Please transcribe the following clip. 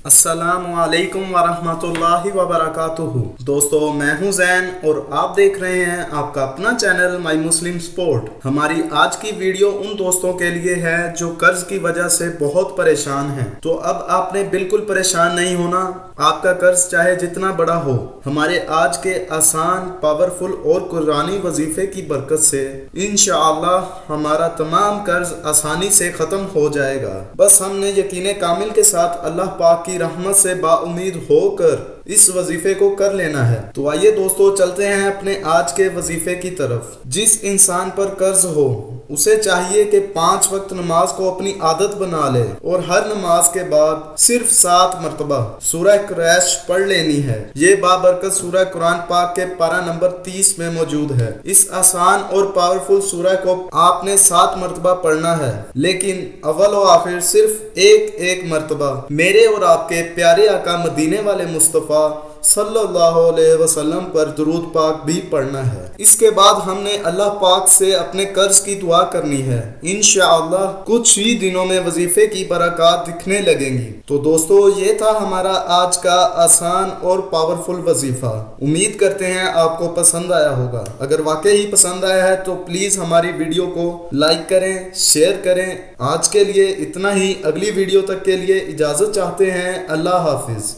अस्सलाम वालेकुम वरहमतुल्लाहि वबरकातुहू। दोस्तों, मैं हूं जैन और आप देख रहे हैं आपका अपना चैनल माई मुस्लिम स्पोर्ट। हमारी आज की वीडियो उन दोस्तों के लिए है जो कर्ज की वजह से बहुत परेशान हैं। तो अब आपने बिल्कुल परेशान नहीं होना, आपका कर्ज चाहे जितना बड़ा हो, हमारे आज के आसान, पावरफुल और कुरानी वजीफे की बरकत से इंशाअल्लाह हमारा तमाम कर्ज आसानी से खत्म हो जाएगा। बस हमने यकीन कामिल के साथ अल्लाह पाक की रहमत से बाउमीद होकर इस वजीफे को कर लेना है। तो आइए दोस्तों, चलते हैं अपने आज के वजीफे की तरफ। जिस इंसान पर कर्ज हो उसे चाहिए कि 5 वक्त नमाज को अपनी आदत बना ले और हर नमाज के बाद सिर्फ 7 मरतबा सूरह क्रैश पढ़ लेनी है। ये बाबरकत सूरह कुरान पाक के पारा नंबर 30 में मौजूद है। इस आसान और पावरफुल सूरह को आपने 7 मरतबा पढ़ना है, लेकिन अव्वल व आखिर सिर्फ एक मरतबा मेरे और आपके प्यारे आका मदीने वाले मुस्तफा सल्लल्लाहु अलैहि वसल्लम पर दुरूद पाक भी पढ़ना है। इसके बाद हमने अल्लाह पाक से अपने कर्ज की दुआ करनी है। इंशाअल्लाह कुछ ही दिनों में वजीफे की बरकत दिखने लगेंगी। तो दोस्तों, ये था हमारा आज का आसान और पावरफुल वजीफा। उम्मीद करते हैं आपको पसंद आया होगा। अगर वाकई ही पसंद आया है तो प्लीज हमारी वीडियो को लाइक करें, शेयर करें। आज के लिए इतना ही। अगली वीडियो तक के लिए इजाजत चाहते हैं। अल्लाह हाफिज।